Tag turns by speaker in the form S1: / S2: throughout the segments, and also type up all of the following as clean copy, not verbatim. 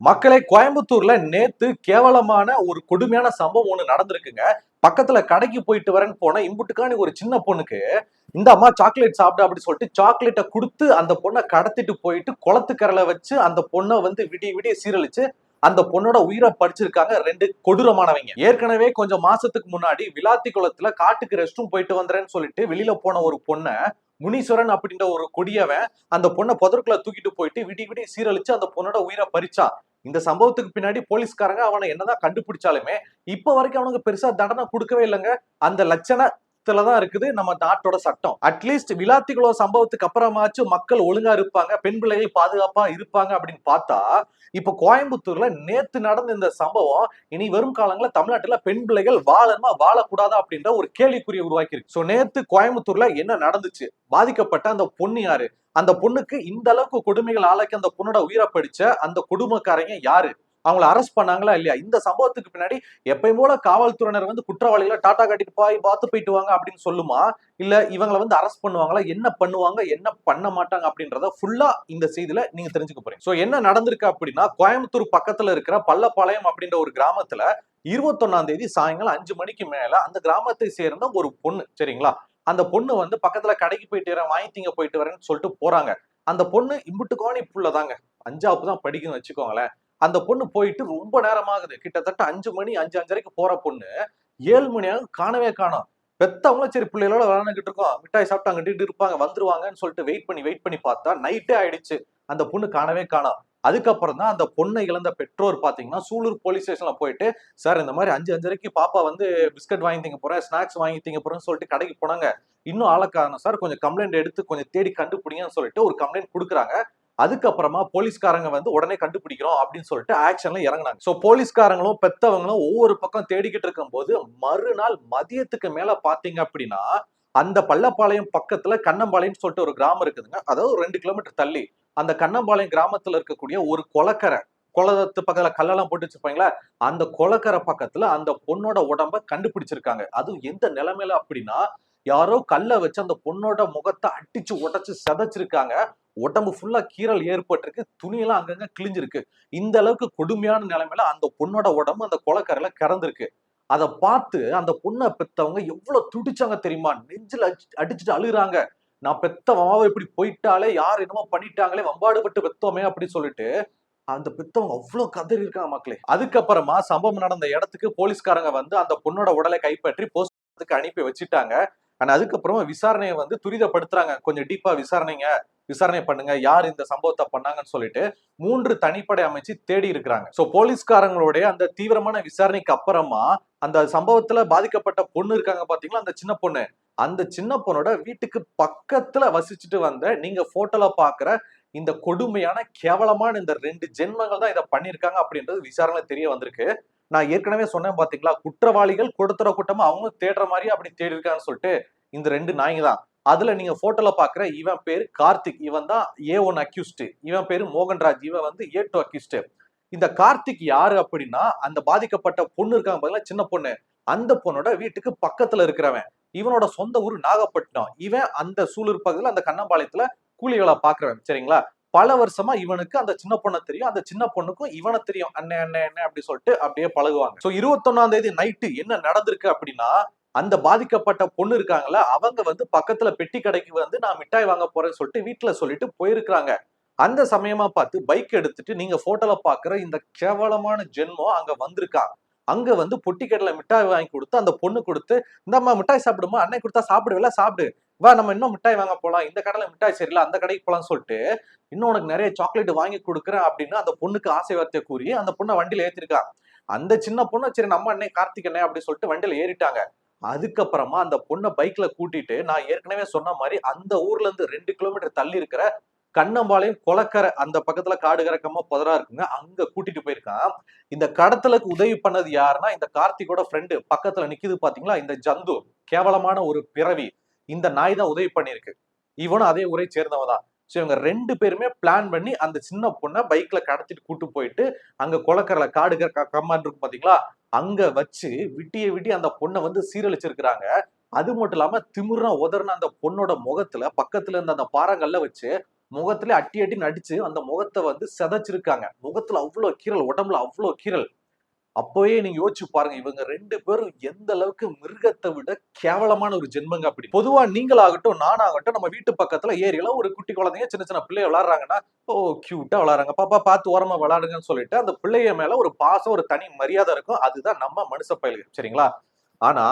S1: மக்களே, கோயம்புத்தூர்ல நேத்து கேவலமான ஒரு கொடுமையான சம்பவம் ஒண்ணு நடந்திருக்குங்க. பக்கத்துல கடைக்கு போயிட்டு வரேன்னு போன இம்புட்டுக்கான ஒரு சின்ன பொண்ணுக்கு, இந்த அம்மா சாக்லேட் சாப்பிடு அப்படின்னு சொல்லிட்டு சாக்லேட்ட குடுத்து அந்த பொண்ண கடத்திட்டு போயிட்டு குளத்துக்கரையில வச்சு அந்த பொண்ண வந்து விடிய விடிய சீரழிச்சு அந்த பொண்ணோட உயிரை பறிச்சிருக்காங்க 2 கொடூரமானவங்க. ஏற்கனவே கொஞ்சம் மாசத்துக்கு முன்னாடி விளாத்திக்குளத்துல காட்டுக்கு ரெஸ்ட் ரூம் போயிட்டு வந்துறேன்னு சொல்லிட்டு வெளியில போன ஒரு பொண்ண முனீஸ்வரன் அப்படின்ற ஒரு கொடியவன் அந்த பொண்ணை புதருக்குள்ள தூக்கிட்டு போயிட்டு விடிய விடிய சீரழிச்சு அந்த பொண்ணோட உயிரை பறிச்சான். இந்த சம்பவத்துக்கு பின்னாடி போலீஸ்காரங்க அவனை என்னதான் கண்டுபிடிச்சாலுமே இப்ப வரைக்கும் அவனுக்கு பெருசா தண்டனை கொடுக்கவே இல்லைங்க. அந்த லட்சணத்துலதான் இருக்குது நம்ம நாட்டோட சட்டம். அட்லீஸ்ட் விளாத்திக்குளம் சம்பவத்துக்கு அப்புறமாச்சும் மக்கள் ஒழுங்கா இருப்பாங்க, பெண் பிள்ளைகள் பாதுகாப்பா இருப்பாங்க அப்படின்னு பார்த்தா, இப்ப கோயம்புத்தூர்ல நேத்து நடந்த இந்த சம்பவம் இனி வரும் காலங்களில் தமிழ்நாட்டுல பெண் பிள்ளைகள் வாழணுமா வாழக்கூடாதா அப்படின்ற ஒரு கேள்விக்குறியை உருவாக்கி இருக்கு. சோ நேத்து கோயம்புத்தூர்ல என்ன நடந்துச்சு, பாதிக்கப்பட்ட அந்த பொண்ணு யாரு, அந்த பொண்ணுக்கு இந்த அளவுக்கு கொடுமைகள் ஆளாக்கி அந்த பொண்ணோட உயிரை படிச்ச அந்த கொடுமைக்காரங்க யாரு, அவங்கள அரெஸ்ட் பண்ணாங்களா இல்லையா, இந்த சம்பவத்துக்கு பின்னாடி எப்பயும் போல காவல்துறையினர் வந்து குற்றவாளிகளை டாட்டா காட்டிட்டு போய் பார்த்து போயிட்டு வாங்க அப்படின்னு சொல்லுமா, இல்ல இவங்களை வந்து அரெஸ்ட் பண்ணுவாங்களா, என்ன பண்ணுவாங்க என்ன பண்ண மாட்டாங்க அப்படின்றத ஃபுல்லா இந்த செய்தியில நீங்க தெரிஞ்சுக்க போறீங்க. சோ என்ன நடந்திருக்கு அப்படின்னா, கோயம்புத்தூர் பக்கத்துல இருக்கிற பள்ளப்பாளையம் அப்படின்ற ஒரு கிராமத்துல 21ஆம் தேதி சாயங்காலம் 5 மணிக்கு மேல அந்த கிராமத்தை சேர்ந்த ஒரு பொண்ணு, சரிங்களா, அந்த பொண்ணு வந்து பக்கத்துல கடைக்கு போயிட்டு வரேன் வாங்கி திங்க போயிட்டு வரேன்னு சொல்லிட்டு போறாங்க. அந்த பொண்ணு இம்புட்டுக்கானி புள்ளதாங்க, 5ஆவது தான் படிக்குன்னு வச்சுக்கோங்களேன். அந்த பொண்ணு போயிட்டு ரொம்ப நேரமாகுது, கிட்டத்தட்ட 5 மணி 5:30க்கு போற பொண்ணு 7 மணி ஆகும் காணவே காணோம். பெத்தவங்களும் சரி பிள்ளைகளோட விளையாண்டுகிட்டு இருக்கோம், மிட்டாய் சாப்பிட்டு அங்கிட்டு இருப்பாங்க வந்துருவாங்கன்னு சொல்லிட்டு வெயிட் பண்ணி பார்த்தா நைட்டே ஆயிடுச்சு. அந்த பொண்ணு காணவே காணோம். அதுக்கப்புறம் தான் அந்த பொண்ணை இழந்த பெற்றோர் பாத்தீங்கன்னா சூலூர் போலீஸ் ஸ்டேஷன்ல போயிட்டு, சார் இந்த மாதிரி 5:30க்கு பாப்பா வந்து பிஸ்கட் வாங்கி திங்க போறேன், ஸ்நாக்ஸ் வாங்கி திங்க போறேன்னு சொல்லிட்டு கடைக்கு போனாங்க, இன்னும் ஆள காணோம் சார், கொஞ்சம் கம்ப்ளைண்ட் எடுத்து கொஞ்சம் தேடி கண்டுபிடிங்கன்னு சொல்லிட்டு ஒரு கம்ப்ளைண்ட் கொடுக்குறாங்க. அதுக்கப்புறமா போலீஸ்காரங்க வந்து உடனே கண்டுபிடிக்கிறோம் அப்படின்னு சொல்லிட்டு ஆக்ஷன்ல இறங்குனாங்க. சோ போலீஸ்காரங்களும் பெத்தவங்களும் ஒவ்வொரு பக்கம் தேடிக்கிட்டு இருக்கும் போது மறுநாள் மதியத்துக்கு மேல பாத்தீங்க அப்படின்னா, அந்த பள்ளப்பாளையம் பக்கத்துல கண்ணம்பாளையம் சொல்லிட்டு ஒரு கிராமம் இருக்குதுங்க, அதாவது ஒரு 2 கிலோமீட்டர் தள்ளி அந்த கண்ணம்பாளையம் கிராமத்துல இருக்கக்கூடிய ஒரு குளக்கரை, குளத்து பக்கத்துல கல்லெல்லாம் போட்டு வச்சிருப்பாங்களா, அந்த குளக்கரை பக்கத்துல அந்த பொண்ணோட உடம்ப கண்டுபிடிச்சிருக்காங்க. அதுவும் எந்த நிலைமையில அப்படின்னா, யாரோ கல்ல வச்சு அந்த பொண்ணோட முகத்தை அடிச்சு உடைச்சு சிதைச்சிருக்காங்க. உடம்பு ஃபுல்லா கீறல் ஏற்பட்டிருக்கு, துணியெல்லாம் அங்கங்க கிழிஞ்சிருக்கு. இந்த அளவுக்கு கொடுமையான நிலைமையில அந்த பொண்ணோட உடம்பு அந்த குளக்கரையில கிடந்திருக்கு. அத பார்த்து அந்த பொண்ண பெத்தவங்க எவ்வளவு துடிச்சாங்க தெரியுமா, நெஞ்சில அடிச்சுட்டு அழுகுறாங்க. நான் பெத்த மாவ இப்படி போயிட்டாலே, யார் என்னமோ பண்ணிட்டாங்களே, வம்பாடுபட்டு பெத்தோமே அப்படின்னு சொல்லிட்டு அந்த பெத்தவங்க அவ்வளவு கதறி இருக்காங்க மக்களே. அதுக்கப்புறமா சம்பவம் நடந்த இடத்துக்கு போலீஸ்காரங்க வந்து அந்த பொண்ணோட உடலை கைப்பற்றி போஸ்ட்மார்ட்டத்துக்கு அனுப்பி வச்சுட்டாங்க. ஆனா அதுக்கப்புறமா விசாரணையை வந்து துரிதப்படுத்துறாங்க, கொஞ்சம் டீப்பா விசாரணை பண்ணுங்க, யார் இந்த சம்பவத்தை பண்ணாங்கன்னு சொல்லிட்டு 3 தனிப்படை அமைச்சு தேடி இருக்கிறாங்க. சோ போலீஸ்காரங்களுடைய அந்த தீவிரமான விசாரணைக்கு அப்புறமா அந்த சம்பவத்துல பாதிக்கப்பட்ட பொண்ணு இருக்காங்க பாத்தீங்களா, அந்த சின்ன பொண்ணு, அந்த சின்ன பொண்ணோட வீட்டுக்கு பக்கத்துல வசிச்சுட்டு வந்த நீங்க போட்டோல பாக்குற இந்த கொடுமையான கேவலமான இந்த 2 ஜென்மங்கள் தான் இதை பண்ணிருக்காங்க அப்படின்றது விசாரணை தெரிய வந்திருக்கு. நான் ஏற்கனவே சொன்னேன் பாத்தீங்களா, குற்றவாளிகள் கொடுத்துற கூட்டமா அவங்க தேடுற மாதிரி அப்படி தேடி இருக்கான்னு சொல்லிட்டு இந்த 2 நாய்ங்க தான். அதுல நீங்க போட்டோல பாக்குற இவன் பேரு கார்த்திக், இவன் தான் A1 அக்யூஸ்ட், இவன் பேரு மோகன்ராஜ், இவன் வந்து A2 அக்யூஸ்ட். இந்த கார்த்திக் யாரு அப்படின்னா, அந்த பாதிக்கப்பட்ட பொண்ணு இருக்காங்க பாத்தீங்களா, சின்ன பொண்ணு, அந்த பொண்ணோட வீட்டுக்கு பக்கத்துல இருக்கிறவன். இவனோட சொந்த ஊர் நாகப்பட்டினம். இவன் அந்த சூலூர் பகுதியில அந்த கண்ணம்பாளையத்துல கூலி வேலை பாக்குறவன், சரிங்களா. பல வருஷமா இவனுக்கு அந்த சின்ன பொண்ணை தெரியும், அந்த சின்ன பொண்ணுக்கும் இவனை தெரியும், அண்ணன் அண்ணன் அண்ணன் அப்படி சொல்லிட்டு அப்படியே பழகுவாங்க. சோ 21ஆம் தேதி நைட்டு என்ன நடந்திருக்கு அப்படின்னா, அந்த பாதிக்கப்பட்ட பொண்ணு இருக்காங்கல்ல, அவங்க வந்து பக்கத்துல பெட்டி கடைக்கு வந்து நான் மிட்டாய் வாங்க போறேன்னு சொல்லிட்டு வீட்டுல சொல்லிட்டு போயிருக்காங்க. அந்த சமயமா பார்த்து பைக் எடுத்துட்டு நீங்க போட்டோல பாக்குற இந்த கேவலமான ஜென்மம் அங்க வந்திருக்காங்க. அங்க வந்து பொட்டி கடையில மிட்டாய் வாங்கி கொடுத்து அந்த பொண்ணு கொடுத்து, இந்தம்மா மிட்டாய் சாப்பிடுமா, அண்ணன் கொடுத்தா சாப்பிடுவேல சாப்பிடு, வா நம்ம இன்னும் மிட்டாய் வாங்க போலாம், இந்த கடையில மிட்டாய் சரியில்லை அந்த கடைக்கு போலாம்னு சொல்லிட்டு இன்னும் உனக்கு நிறைய சாக்லேட் வாங்கி கொடுக்குறேன் அப்படின்னு அந்த பொண்ணுக்கு ஆசை வார்த்தையை கூறி அந்த பொண்ணை வண்டியில ஏத்திருக்காங்க. அந்த சின்ன பொண்ணு சரி நம்ம அண்ணன் கார்த்திக் அண்ணன் அப்படின்னு சொல்லிட்டு வண்டியில ஏறிட்டாங்க. அதுக்கப்புறமா அந்த பொண்ணை பைக்ல கூட்டிட்டு நான் ஏற்கனவே சொன்ன மாதிரி அந்த ஊர்ல இருந்து 2 கிலோமீட்டர் தள்ளி இருக்கிற கண்ணம்பாளையம் குளக்கரை, அந்த பக்கத்துல காடு கரக்கமா புதரா இருக்குங்க, அங்க கூட்டிட்டு போயிருக்கான். இந்த கடத்தலுக்கு உதவி பண்ணது யாருன்னா, இந்த கார்த்திகோட ஃப்ரெண்டு பக்கத்துல நிக்குது பாத்தீங்களா, இந்த ஜந்து, கேவலமான ஒரு பிறவி, இந்த நாய் தான் உதவி பண்ணிருக்கு. இவனும் அதே ஊரை சேர்ந்தவன் தான். சோ இவங்க 2 பேருமே பிளான் பண்ணி அந்த சின்ன பொண்ணை பைக்ல கடத்திட்டு கூட்டு போயிட்டு அங்க குளக்கரையில காடு கம்மான் இருக்கு பாத்தீங்களா, அங்க வச்சு விட்டிய விட்டி அந்த பொண்ணை வந்து சீரழிச்சிருக்கிறாங்க. அது மட்டும் இல்லாம திமிரா உதறின அந்த பொண்ணோட முகத்துல பக்கத்துல இருந்த அந்த பாறாங்கல்ல வச்சு முகத்துல அட்டி அட்டி நடிச்சு அந்த முகத்தை வந்து செதைச்சிருக்காங்க. முகத்துல அவ்வளவு கீறல், உடம்புல அவ்வளவு கீறல். அப்பவே நீங்க யோசிச்சு பாருங்க, இவங்க 2 பேரும் எந்த அளவுக்கு மிருகத்தை விட கேவலமான ஒரு ஜென்மங்க அப்படி. பொதுவா நீங்களாகட்டும், நானாகட்டும், நம்ம வீட்டு பக்கத்துல ஏரியில ஒரு குட்டி குழந்தைங்க சின்ன சின்ன பிள்ளை விளையாடுறாங்கன்னா, ஓ கியூட்டா விளையாடுறாங்க, பாப்பா பார்த்து ஓரமா விளையாடுங்கன்னு சொல்லிட்டு அந்த பிள்ளைய மேல ஒரு பாசம், ஒரு தனி மரியாதை இருக்கும். அதுதான் நம்ம மனுஷ பயலுக, சரிங்களா? ஆனா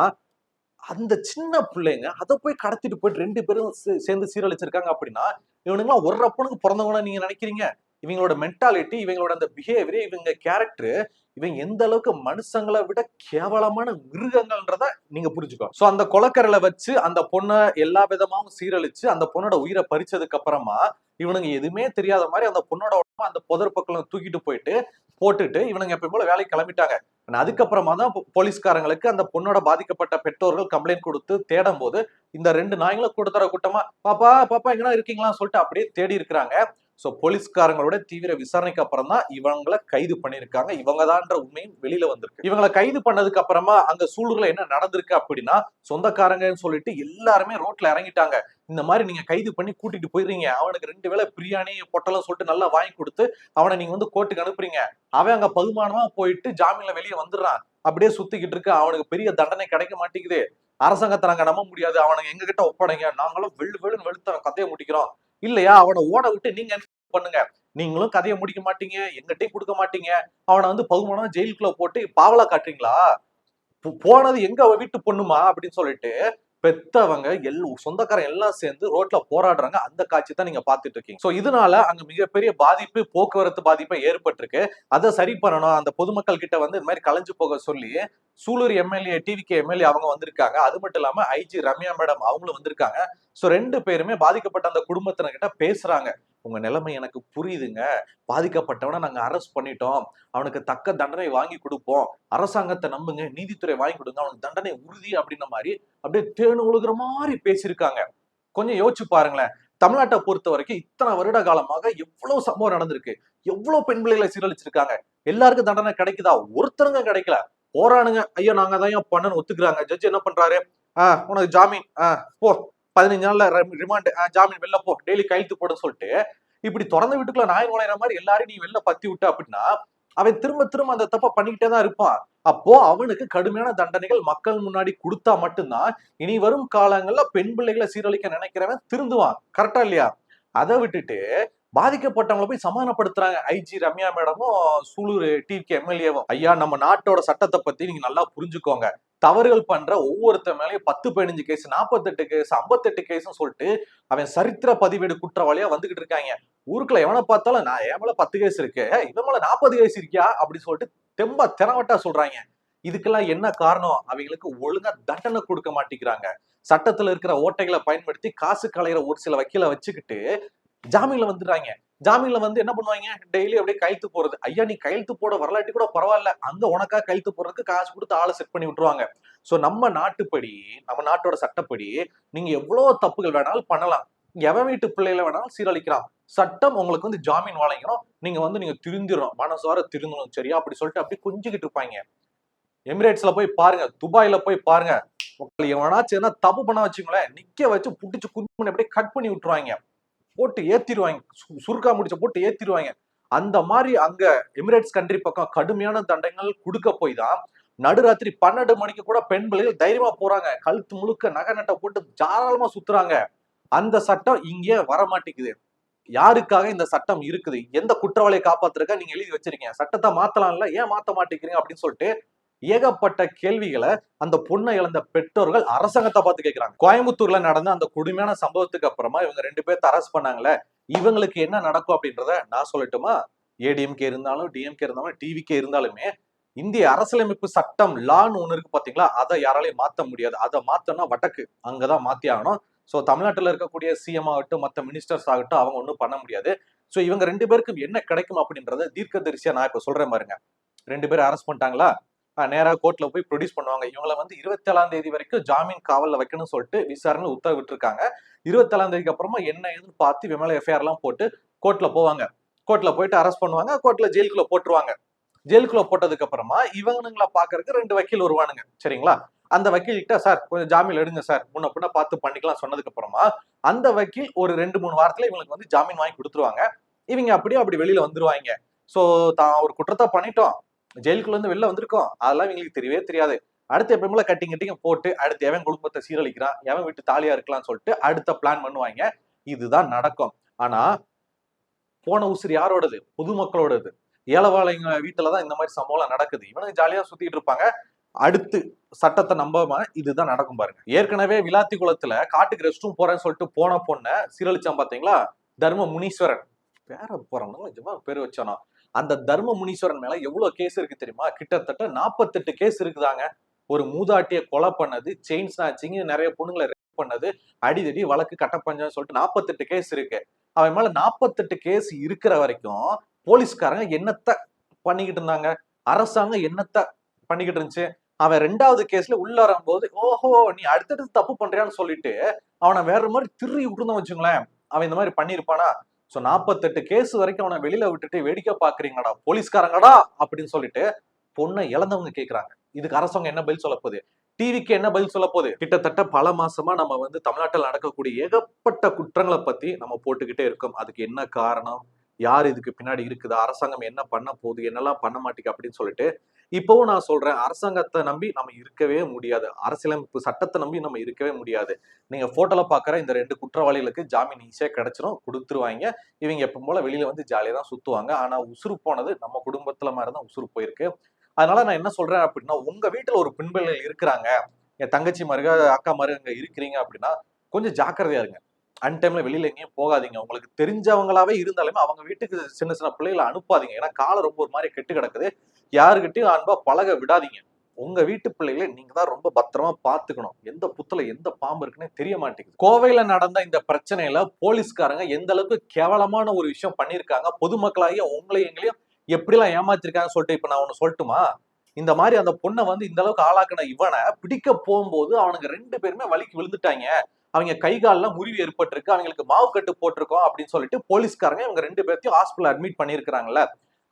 S1: அந்த சின்ன பிள்ளைங்க அத போய் கடத்திட்டு போயிட்டு 2 பேரும் சேர்ந்து சீரழிச்சிருக்காங்க அப்படின்னா, இவனுங்கலாம் ஒரு அப்பனுக்கு பொறந்தவங்களா நீங்க நினைக்கிறீங்க? இவங்களோட மென்டாலிட்டி, இவங்களோட அந்த பிஹேவியர், இவங்க கேரக்டர், இவங்க எந்த அளவுக்கு மனுஷங்கள விட கேவலமான மிருகங்கள்ன்றத நீங்க புரிஞ்சுக்கணும். சோ அந்த கொலைக்கரையில வச்சு அந்த பொண்ண எல்லா விதமாவும் சீரழிச்சு அந்த பொண்ணோட உயிரை பறிச்சதுக்கு அப்புறமா இவனுங்க எதுவுமே தெரியாத மாதிரி அந்த பொண்ணோட உடம்ப அந்த புதர் பக்கம் தூக்கிட்டு போயிட்டு போட்டுட்டு இவனுங்க எப்பயும் போல வேலைக்கு கிளம்பிட்டாங்க. அதுக்கப்புறமா தான் போலீஸ்காரங்களுக்கு அந்த பொண்ணோட பாதிக்கப்பட்ட பெற்றோர்கள் கம்ப்ளைண்ட் கொடுத்து தேடும் போது இந்த 2 நாய்களும் கூட்டத்தர கூட்டமா பாப்பா பாப்பா எங்கன்னா இருக்கீங்களான்னு சொல்லிட்டு அப்படியே தேடி இருக்கிறாங்க. சோ போலீஸ்காரங்களோட தீவிர விசாரணைக்கு அப்புறம் தான் இவங்களை கைது பண்ணிருக்காங்க. இவங்கதான்ற உண்மையும் வெளியில வந்திருக்கு. இவங்களை கைது பண்ணதுக்கு அப்புறமா அங்க சூலூர்ல என்ன நடந்திருக்கு அப்படின்னா, சொந்தக்காரங்கன்னு சொல்லிட்டு எல்லாருமே ரோட்ல இறங்கிட்டாங்க. இந்த மாதிரி நீங்க கைது பண்ணி கூட்டிட்டு போயிடுறீங்க, அவனுக்கு 2 வேளை பிரியாணி பொட்டலம் சொல்லிட்டு நல்லா வாங்கி கொடுத்து அவனை நீங்க வந்து கோர்ட்டுக்கு அனுப்புறீங்க, அவன் அங்க பகுமானமா போயிட்டு ஜாமீன்ல வெளியே வந்துடுறான், அப்படியே சுத்திக்கிட்டு இருக்கு, அவனுக்கு பெரிய தண்டனை கிடைக்க மாட்டேங்குது, அரசாங்கத்தை நாங்க நம்ப முடியாது, அவனுக்கு எங்க கிட்ட ஒப்படைங்க, நாங்களும் வெள்ளு வெளுன்னு வெளுத்த கதையை முடிக்கிறோம், இல்லையா அவனை ஓட விட்டு நீங்க என்ன பண்ணுங்க, நீங்களும் கதையை முடிக்க மாட்டீங்க, எங்கிட்டையும் கொடுக்க மாட்டீங்க, அவனை வந்து பகுமானமா ஜெயிலுக்குள்ள போட்டு பாவலா காட்டுறீங்களா, போனது எங்க அவ வீட்டு பொண்ணுமா அப்படின்னு சொல்லிட்டு பெத்தவங்க சொந்தக்காரங்க எல்லாம் சேர்ந்து ரோட்ல போராடுறாங்க. அந்த காட்சி தான் நீங்க பாத்துட்டு இருக்கீங்க. சோ இதனால அங்க மிகப்பெரிய பாதிப்பு, போக்குவரத்து பாதிப்பு ஏற்பட்டிருக்கு. அதை சரி பண்ணணும், அந்த பொதுமக்கள் கிட்ட வந்து இந்த மாதிரி கலைஞ்சு போக சொல்லி சூலூர் எம்எல்ஏ, டிவிகே எம்எல்ஏ அவங்க வந்திருக்காங்க. அது மட்டும் இல்லாம ஐஜி ரம்யா மேடம் அவங்களும் வந்திருக்காங்க. சோ 2 பேருமே பாதிக்கப்பட்ட அந்த குடும்பத்தினர்கிட்ட பேசுறாங்க. உங்க நிலைமை எனக்கு புரியுதுங்க, பாதிக்கப்பட்டவனை நாங்க அரெஸ்ட் பண்ணிட்டோம், அவனுக்கு தக்க தண்டனை வாங்கி கொடுப்போம், அரசாங்கத்தை நம்புங்க, நீதித்துறை வாங்கி கொடுங்க, அவனுக்கு தண்டனை உறுதி அப்படின்ன மாதிரி அப்படியே தேனு ஒழுகுற மாதிரி பேசியிருக்காங்க. கொஞ்சம் யோசிச்சு பாருங்களேன், தமிழ்நாட்டை பொறுத்த வரைக்கும் இத்தனை வருட காலமாக எவ்வளவு சம்பவம் நடந்திருக்கு, எவ்வளவு பெண் பிள்ளைகளை சீரழிச்சிருக்காங்க, எல்லாருக்கும் தண்டனை கிடைக்குதா? ஒருத்தருங்க கிடைக்கல. போறானுங்க, ஐயோ நாங்க தான் பண்ணனு ஒத்துக்கிறாங்க. ஜட்ஜ் என்ன பண்றாரு, உனக்கு ஜாமீன், போ 15 நாள்ல ரிமாண்ட், ஜாமீன், வெளில போ, டெய்லி கையெழுத்து போடுன்னு சொல்லிட்டு இப்படி திறந்த வீட்டுக்குள்ள நாய் நுழையிற மாதிரி எல்லாரும் நீ வெளில பத்தி விட்ட அப்படின்னா அவன் திரும்ப திரும்ப அந்த தப்ப பண்ணிக்கிட்டே தான் இருப்பான். அப்போ அவனுக்கு கடுமையான தண்டனைகள் மக்கள் முன்னாடி கொடுத்தா மட்டும்தான் இனி வரும் காலங்கள்ல பெண் பிள்ளைகளை சீரழிக்க நினைக்கிறவன் திருந்துவான். கரெக்டா இல்லையா? அதை விட்டுட்டு பாதிக்கப்பட்டவங்களை போய் சமாதானப்படுத்துறாங்க ஐஜி ரம்யா மேடமும் சூலூர் டிவிகே எம்எல்ஏவும். ஐயா, நம்ம நாட்டோட சட்டத்தை பத்தி நீங்க நல்லா புரிஞ்சுக்கோங்க. தவறுகள் பண்ற ஒவ்வொருத்த மேலேயும் 10 15 கேஸ், 48 கேஸ், 58 கேஸ் சொல்லிட்டு அவன் சரித்திர பதிவேடு குற்றவாளியா வந்துகிட்டு இருக்காங்க. ஊருக்குள்ள எவனை பார்த்தாலும் நான் என் மேல 10 கேஸ் இருக்கு, இவன் மேல 40 கேஸ் இருக்கியா அப்படி சொல்லிட்டு தெம்பா திறவட்டா சொல்றாங்க. இதுக்கெல்லாம் என்ன காரணம்? அவங்களுக்கு ஒழுங்கா தண்டனை கொடுக்க மாட்டேங்கிறாங்க. சட்டத்துல இருக்கிற ஓட்டைகளை பயன்படுத்தி காசு கலையிற ஒரு சில வக்கீல வச்சுக்கிட்டு ஜாமீன்ல வந்துடுறாங்க. ஜாமீன்ல வந்து என்ன பண்ணுவாங்க, டெய்லி அப்படியே கையெழுத்து போறது. ஐயா நீ கையெழுத்து போட வரலாட்டி கூட பரவாயில்ல, அங்க உனக்கா கையெழுத்து போடுறதுக்கு காசு கொடுத்து ஆளை செட் பண்ணி விட்டுருவாங்க. சோ நம்ம நாட்டுப்படி, நம்ம நாட்டோட சட்டப்படி நீங்க எவ்வளவு தப்புகள் வேணாலும் பண்ணலாம், எவன் வீட்டு பிள்ளைகளை வேணாலும் சீரழிக்கலாம், சட்டம் உங்களுக்கு வந்து ஜாமீன் வழங்கணும், நீங்க திருந்திடணும், மனசார திருந்தணும், சரியா அப்படி சொல்லிட்டு அப்படி கொஞ்சிக்கிட்டு இருப்பாங்க. எமிரேட்ஸ்ல போய் பாருங்க, துபாயில போய் பாருங்க, எவனாச்சும் என்ன தப்பு பண்ண வச்சுங்களேன், நிக்க வச்சு புடிச்சு குஞ்சு பண்ணி அப்படியே கட் பண்ணி விட்டுருவாங்க, போட்டு ஏத்திடுவாங்க, சுருக்கா முடிச்ச போட்டு ஏத்திடுவாங்க. அந்த மாதிரி அங்க எமிரேட்ஸ் கண்ட்ரி பக்கம் கடுமையான தண்டனைகள் கொடுக்க போய் தான் நடுராத்திரி 12 மணிக்கு கூட பெண் பிள்ளைகள் தைரியமா போறாங்க, கழுத்து முழுக்க நகை நட்டை போட்டு தாராளமா சுத்துறாங்க. அந்த சட்டம் இங்கே வர மாட்டேங்குது. யாருக்காக இந்த சட்டம் இருக்குது? எந்த குற்றவாளியை காப்பாத்துறதுக்கா நீங்க எழுதி வச்சிருக்கீங்க? சட்டத்தை மாத்தலாம்ல, ஏன் மாத்த மாட்டேங்கிறீங்க அப்படின்னு சொல்லிட்டு ஏகப்பட்ட கேள்விகளை அந்த பொண்ணை இழந்த பெற்றோர்கள் அரசாங்கத்தை பார்த்து கேட்கிறாங்க. கோயம்புத்தூர்ல நடந்த அந்த கொடுமையான சம்பவத்துக்கு அப்புறமா இவங்க 2 பேர்த்த அரெஸ்ட் பண்ணாங்களே, இவங்களுக்கு என்ன நடக்கும் அப்படின்றத நான் சொல்லட்டுமா? ஏடிஎம்கே இருந்தாலும், டிஎம்கே இருந்தாலும், டிவிகே இருந்தாலுமே இந்திய அரசியலமைப்பு சட்டம் லான்னு ஒண்ணு இருக்கு பாத்தீங்களா, அதை யாராலையும் மாத்த முடியாது. அதை மாத்தனா வடக்கு அங்கதான் மாத்தி ஆகணும். சோ தமிழ்நாட்டுல இருக்கக்கூடிய சிஎம் ஆகட்டும், மத்த மினிஸ்டர்ஸ் ஆகட்டும், அவங்க ஒண்ணும் பண்ண முடியாது. சோ இவங்க 2 பேருக்கும் என்ன கிடைக்கும் அப்படின்றத தீர்க்கதரிசியா நான் இப்ப சொல்றேன் பாருங்க. 2 பேரும் அரெஸ்ட் பண்ணிட்டாங்களா, நேரா கோர்ட்ல போய் ப்ரொடியூஸ் பண்ணுவாங்க. இவங்களை வந்து 27ஆம் தேதி வரைக்கும் ஜாமீன் காவல்ல வைக்கணும்னு சொல்லிட்டு விசாரணை உத்தரவிட்டு இருக்காங்க. 27ஆம் தேதிக்கு அப்புறமா என்ன ஏதுன்னு பார்த்து இவன் மேல எஃப்ஐஆர் எல்லாம் போட்டு கோர்ட்ல போவாங்க. கோர்ட்ல போயிட்டு அரெஸ்ட் பண்ணுவாங்க, கோர்ட்ல ஜெயிலுக்குள்ள போட்டுருவாங்க. ஜெயிலுக்குள்ள போட்டதுக்கு அப்புறமா இவனுங்களை பாக்குறதுக்கு 2 வக்கீல் வருவானுங்க, சரிங்களா? அந்த வக்கீல்கிட்ட சார் கொஞ்சம் ஜாமீன் எடுங்க சார், முன்ன பின்ன பார்த்து பண்ணிக்கலாம் சொன்னதுக்கு அப்புறமா அந்த வக்கீல் ஒரு 2-3 வாரத்துல இவங்களுக்கு வந்து ஜாமீன் வாங்கி கொடுத்துருவாங்க. இவங்க அப்படியே அப்படி வெளியில வந்துருவாங்க. சோ தான் ஒரு குற்றத்தை பண்ணிட்டோம், ஜெயிலுக்குள்ள இருந்து வெளில வந்திருக்கோம், அதெல்லாம் இவங்களுக்கு தெரியவே தெரியாது. அடுத்து எப்பவுமே கட்டிங் கட்டிங் போட்டு அடுத்து எவன் குடும்பத்தை சீரழிக்கிறான், எவன் வீட்டு தாலியா இருக்கலாம்னு சொல்லிட்டு அடுத்த பிளான் பண்ணுவாங்க. இதுதான் நடக்கும். ஆனா போன உசுறு யாரோடது? பொதுமக்களோடது. ஏழைவாழைங்க வீட்டுலதான் இந்த மாதிரி சம்பவம் நடக்குது. இவனுக்கு ஜாலியா சுத்திட்டு இருப்பாங்க. அடுத்து சட்டத்தை நம்பாம இதுதான் நடக்கும் பாருங்க. ஏற்கனவே விளாத்தி குளத்துல காட்டுக்கு ரெஸ்ட் ரூம் போறேன்னு சொல்லிட்டு போன பொண்ணை சீரழிச்சான் பாத்தீங்களா, தர்ம முனீஸ்வரன். பேர போறாங்க பேரு வச்சானா. அந்த தர்ம முனீஸ்வரன் மேல எவ்வளவு கேஸ் இருக்கு தெரியுமா? கிட்டத்தட்ட 48 கேஸ் இருக்குதாங்க. ஒரு மூதாட்டிய கொலை பண்ணது, செயின் ஸ்நாச்சிங், நிறைய பொண்ணுங்களை ரேப் பண்ணது, அடிதடி வழக்கு கட்டப்பஞ்சான்னு சொல்லிட்டு 48 கேஸ் இருக்கு. அவன் மேல 48 கேஸ் இருக்கிற வரைக்கும் போலீஸ்காரங்க என்னத்த பண்ணிக்கிட்டு இருந்தாங்க, அரசாங்கம் என்னத்த பண்ணிக்கிட்டு இருந்துச்சு. அவன் 2வது கேஸ்ல உள்ள வரும்போது ஓஹோ நீ அடுத்தடுத்து தப்பு பண்றியான்னு சொல்லிட்டு அவனை வேற மாதிரி திருறி விட்டுருந்தோம் வச்சுங்களேன், அவன் இந்த மாதிரி பண்ணிருப்பானா? சோ 48 கேஸ் வரைக்கும் அவனை வெளியில விட்டுட்டு வேடிக்கை பாக்குறீங்கடா போலீஸ்காரங்கடா அப்படின்னு சொல்லிட்டு பொண்ணை இழந்தவங்க கேக்குறாங்க. இதுக்கு அரசாங்கம் என்ன பதில் சொல்ல போகுது? டிவிக்கு என்ன பதில் சொல்ல போகுது? கிட்டத்தட்ட பல மாசமா நம்ம வந்து தமிழ்நாட்டில் நடக்கக்கூடிய ஏகப்பட்ட குற்றங்களை பத்தி நம்ம போட்டுக்கிட்டே இருக்கோம். அதுக்கு என்ன காரணம், யார் இதுக்கு பின்னாடி இருக்குதா, அரசாங்கம் என்ன பண்ண போகுது, என்னெல்லாம் பண்ண மாட்டேங்க அப்படின்னு சொல்லிட்டு இப்பவும் நான் சொல்றேன், அரசாங்கத்தை நம்பி நம்ம இருக்கவே முடியாது, அரசியலமைப்பு சட்டத்தை நம்பி நம்ம இருக்கவே முடியாது. நீங்க போட்டோல பாக்குற இந்த 2 குற்றவாளிகளுக்கு ஜாமீன் ஈஸியா கிடைச்சிரும், கொடுத்துருவாங்க. இவங்க எப்ப போல வெளியில வந்து ஜாலியா தான் சுத்துவாங்க. ஆனா உசுறு போனது நம்ம குடும்பத்துல மாதிரிதான் உசுறு போயிருக்கு. அதனால நான் என்ன சொல்றேன் அப்படின்னா, உங்க வீட்டுல ஒரு பெண் பிள்ளைகள் இருக்கிறாங்க, என் தங்கச்சி மாருக அக்கா மாருங்க இருக்கிறீங்க அப்படின்னா கொஞ்சம் ஜாக்கிரதையா இருங்க. அன்டைம்ல வெளியில எங்கேயும் போகாதீங்க. உங்களுக்கு தெரிஞ்சவங்களாவே இருந்தாலுமே அவங்க வீட்டுக்கு சின்ன சின்ன பிள்ளைகளை அனுப்பாதீங்க. ஏன்னா காலம் ரொம்ப ஒரு மாதிரி கெட்டு கிடக்குது. யாருகிட்டயும் அன்பா பழக விடாதீங்க. உங்க வீட்டு பிள்ளைகளை நீங்க தான் ரொம்ப பத்திரமா பாத்துக்கணும். எந்த புத்துல எந்த பாம்பு இருக்குன்னு தெரிய மாட்டேங்குது. கோவையில நடந்த இந்த பிரச்சனையில போலீஸ்காரங்க எந்த அளவுக்கு கேவலமான ஒரு விஷயம் பண்ணிருக்காங்க, பொதுமக்களாகிய உங்களையும் எங்களையும் எப்படிலாம் ஏமாத்திருக்காங்க சொல்லிட்டு இப்ப நான் ஒண்ணு சொல்லட்டுமா? இந்த மாதிரி அந்த பொண்ணை வந்து இந்த அளவுக்கு ஆளாக்குன இவனை பிடிக்க போகும்போது அவனுக்கு 2 பேருமே வலிக்கு விழுந்துட்டாங்க. அவங்க கை கால்லாம் முறிவு ஏற்பட்டிருக்கு, அவங்களுக்கு மாவு கட்டு போட்டிருக்கோம் அப்படின்னு சொல்லிட்டு போலீஸ்காரங்க இவங்க 2 பேர்த்தையும் ஹாஸ்பிட்டல் அட்மிட் பண்ணிருக்காங்கல்ல.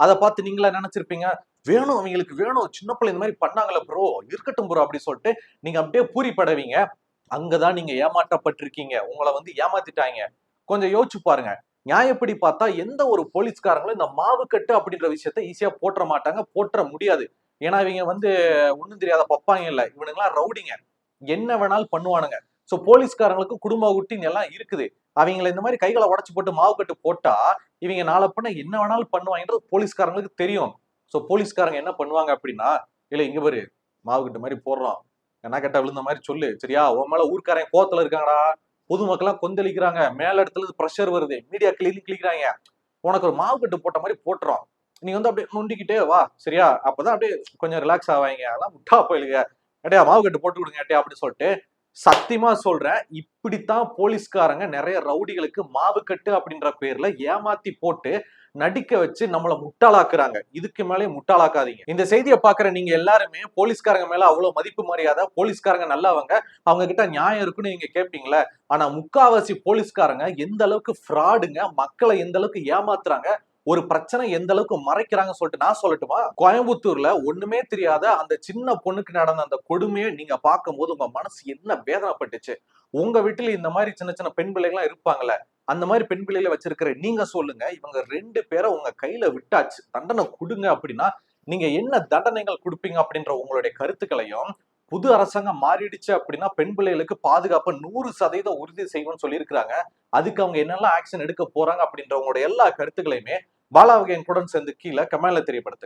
S1: அதை பார்த்து நீங்களா நினைச்சிருப்பீங்க, வேணும் அவங்களுக்கு வேணும், சின்ன பிள்ளை இந்த மாதிரி பண்ணாங்கல்ல ப்ரோ, இருக்கட்டும் ப்ரோ அப்படின்னு சொல்லிட்டு நீங்க அப்படியே பூரிப்படைவீங்க. அங்கதான் நீங்க ஏமாற்றப்பட்டிருக்கீங்க. உங்களை வந்து ஏமாத்திட்டாங்க. கொஞ்சம் யோசிச்சு பாருங்க. நியாயப்படி பார்த்தா எந்த ஒரு போலீஸ்காரங்களும் இந்த மாவுக்கட்டு அப்படின்ற விஷயத்த ஈஸியா போட்டுற மாட்டாங்க, போட்டுற முடியாது. ஏன்னா இவங்க வந்து ஒண்ணும் தெரியாத பப்பாங்க இல்ல, இவனுங்கெல்லாம் ரவுடிங்க, என்ன வேணாலும் பண்ணுவானுங்க. சோ போலீஸ்காரங்களுக்கு குடும்ப குட்டின்னு எல்லாம் இருக்குது. அவங்களை இந்த மாதிரி கைகளை உடைச்சு போட்டு மாவுக்கட்டு போட்டா இவங்க நாளை பண்ண என்ன வேணாலும் பண்ணுவாங்கன்றது போலீஸ்காரங்களுக்கு தெரியும். சோ போலீஸ்காரங்க என்ன பண்ணுவாங்க அப்படின்னா, இல்ல இங்க பாரு மாவுக்கட்டு மாதிரி போடுறோம், என்ன கேட்டா விழுந்த மாதிரி சொல்லு சரியா, உன் மேல ஊர்க்காரன் கோவத்துல இருக்காங்கடா, பொதுமக்கள்லாம் கொந்தளிக்கிறாங்க, மேல இடத்துல இருந்து ப்ரெஷர் வருது, மீடியா கிளிக்கிறாங்க, உனக்கு ஒரு மாவுக்கட்டு போட்ட மாதிரி போட்டுறோம், நீ வந்து அப்படியே நொண்டிக்கிட்டே வா சரியா, அப்பதான் அப்படியே கொஞ்சம் ரிலாக்ஸ் ஆவாங்க. அதெல்லாம் முட்டா போயிலுங்க, ஏட்டையா மாவுக்கட்டு போட்டு கொடுங்க ஏட்டையா அப்படின்னு சொல்லிட்டு சத்தியமா சொல்றேன், இப்படித்தான் போலீஸ்காரங்க நிறைய ரவுடிகளுக்கு மாவுக்கட்டு அப்படின்ற பேர்ல ஏமாத்தி போட்டு நடிக்க வச்சு நம்மள முட்டாளாக்குறாங்க. இதுக்கு மேலே முட்டாளாக்காதீங்க. இந்த செய்தியை பாக்குற நீங்க எல்லாருமே போலீஸ்காரங்க மேல அவ்வளவு மதிப்பு மரியாதை, போலீஸ்காரங்க நல்லவங்க, அவங்க கிட்ட நியாயம் இருக்குன்னு நீங்க கேட்பீங்களே. ஆனா முக்காவாசி போலீஸ்காரங்க எந்த அளவுக்கு ஃப்ராடுங்க, மக்களை எந்த அளவுக்கு ஏமாத்துறாங்க, ஒரு பிரச்சனை எந்த அளவுக்கு மறைக்கிறாங்கன்னு சொல்லிட்டு நான் சொல்லட்டுமா? கோயம்புத்தூர்ல ஒண்ணுமே தெரியாத அந்த சின்ன பொண்ணுக்கு நடந்த அந்த கொடுமையை நீங்க பார்க்கும்போது உங்க மனசு என்ன வேதனைப்பட்டுச்சு? உங்க வீட்டுல இந்த மாதிரி சின்ன சின்ன பெண் பிள்ளைகள்லாம் இருப்பாங்கல்ல, அந்த மாதிரி பெண் பிள்ளைகளை வச்சிருக்கிற நீங்க சொல்லுங்க, இவங்க 2 பேரை உங்க கையில விட்டாச்சு, தண்டனை கொடுங்க அப்படின்னா நீங்க என்ன தண்டனைகள் கொடுப்பீங்க அப்படின்ற உங்களுடைய கருத்துக்களையும், புது அரசாங்கம் மாறிடுச்சு அப்படின்னா பெண் பிள்ளைகளுக்கு பாதுகாப்பு 100% உறுதி செய்வோம்னு சொல்லியிருக்கிறாங்க. அதுக்கு அவங்க என்னெல்லாம் ஆக்ஷன் எடுக்க போறாங்க அப்படின்ற உங்களுடைய எல்லா கருத்துக்களையுமே பாலாவகையன் கூட சேர்ந்து கீழே கமெண்ட்ல தெரியப்படுத்துங்க.